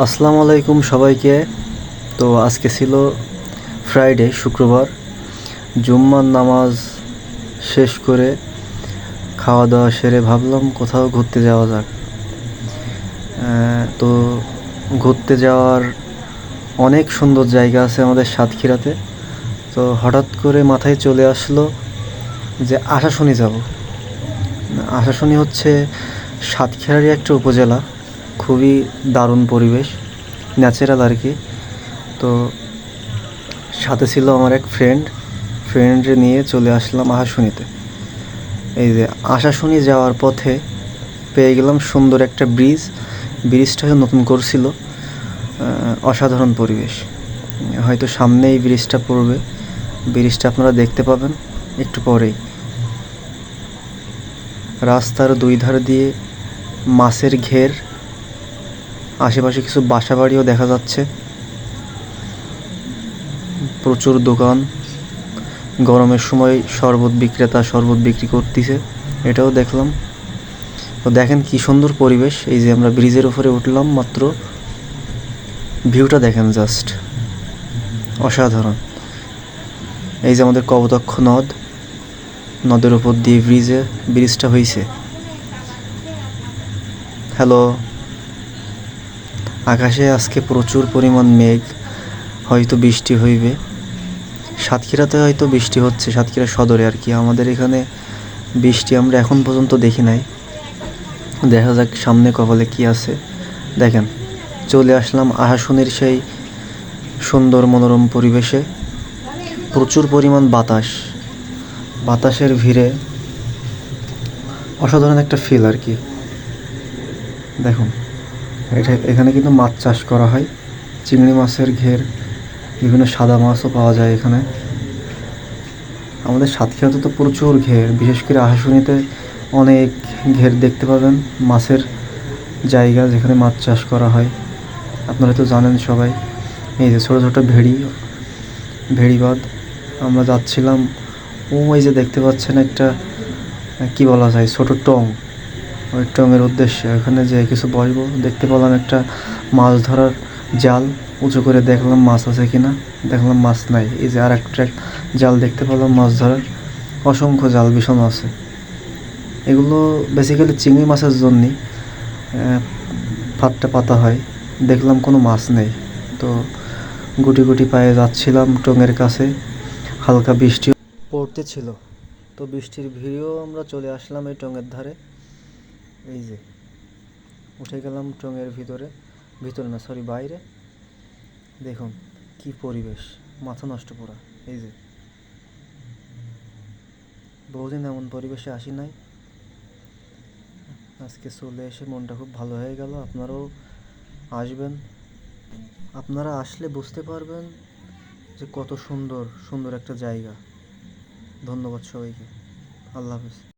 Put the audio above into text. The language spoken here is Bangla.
আসসালামু আলাইকুম সবাইকে। তো আজকে ছিল ফ্রাইডে, শুক্রবার। জুম্মার নামাজ শেষ করে খাওয়া দাওয়া সেরে ভাবলাম কোথাও ঘুরতে যাওয়া যাক। তো ঘুরতে যাওয়ার অনেক সুন্দর জায়গা আছে আমাদের সাতক্ষীরাতে। তো হঠাৎ করে মাথায় চলে আসলো যে আশাশুনি যাব। আশাশুনি হচ্ছে সাতক্ষীরারই একটা উপজেলা, খুবই দারুণ পরিবেশ, ন্যাচারাল আর কি। তো সাথে ছিল আমার এক ফ্রেন্ডে নিয়ে চলে আসলাম আশাশুনিতে। এই যে আশাশুনি যাওয়ার পথে পেয়ে গেলাম সুন্দর একটা ব্রিজটা নতুন করছিল। অসাধারণ পরিবেশ। হয়তো সামনেই ব্রিজটা পড়বে, ব্রিজটা আপনারা দেখতে পাবেন একটু পরেই। রাস্তার দুই ধার দিয়ে মাছের ঘের, আশেপাশে কিছু বাসাবাড়িও দেখা যাচ্ছে, প্রচুর দোকান। গরমের সময় শরবত বিক্রেতা শরবত বিক্রি করতেছে, এটাও দেখলাম। তো দেখেন কি সুন্দর পরিবেশ। এই যে আমরা ব্রিজের উপরে উঠলাম মাত্র, ভিউটা দেখেন জাস্ট অসাধারণ। এই যে আমাদের কপোতাক্ষ নদের উপর দিয়ে ব্রিজটা হয়েছে। হ্যালো, আকাশে আজকে প্রচুর পরিমাণ মেঘ, হয়তো বৃষ্টি হইবে। সাতক্ষীরাতে হয়তো বৃষ্টি হচ্ছে, সাতক্ষীরা সদরে আর কি। আমাদের এখানে বৃষ্টি আমরা এখন পর্যন্ত দেখি নাই, দেখা যাক সামনে কপালে কি আছে। দেখেন, চলে আসলাম আশাশুনির সেই সুন্দর মনোরম পরিবেশে। প্রচুর পরিমাণ বাতাসের ভিড়ে অসাধারণ একটা ফিল আর কি। দেখুন, এখানে কিন্তু মাছ চাষ করা হয়, চিংড়ি মাছের ঘের, বিভিন্ন সাদা মাছও পাওয়া যায় এখানে। আমাদের সাতক্ষীরাতে তো প্রচুর ঘের, বিশেষ করে আশাশুনিতে অনেক ঘের দেখতে পাবেন, মাছের জায়গা যেখানে মাছ চাষ করা হয়। আপনারা তো জানেন সবাই। এই যে ছোটো ছোটো ভেড়িবাঁধ, আমরা যাচ্ছিলাম। ওই যে দেখতে পাচ্ছেন একটা, কি বলা যায়, ছোটো টং। ওই টঙের উদ্দেশ্যে ওখানে যে কিছু বসবো, দেখতে পেলাম একটা মাছ ধরার জাল। উঁচু করে দেখলাম মাছ আছে কিনা, দেখলাম মাছ নাই। এই যে আর একটা জাল দেখতে পেলাম মাছ ধরার, অসংখ্য জাল বিছানো আছে। এগুলো বেসিক্যালি চিংড়ি মাছের জন্যই ফাঁদটা পাতা হয়। দেখলাম কোনো মাছ নেই, তো গুটি গুটি পায়ে যাচ্ছিলাম টঙের কাছে। হালকা বৃষ্টি পড়তেছিল, তো বৃষ্টির ভিড়েও আমরা চলে আসলাম এই টঙের ধারে। এই যে উঠে গেলাম টঙের ভিতরে না, সরি, বাইরে। দেখুন কি পরিবেশ, মাথা নষ্ট করা। এই যে বহুদিন এমন পরিবেশে আসি নাই, আজকে চলে এসে মনটা খুব ভালো হয়ে গেল। আপনারাও আসবেন, আপনারা আসলে বুঝতে পারবেন যে কত সুন্দর সুন্দর একটা জায়গা। ধন্যবাদ সবাইকে, আল্লাহ হাফেজ।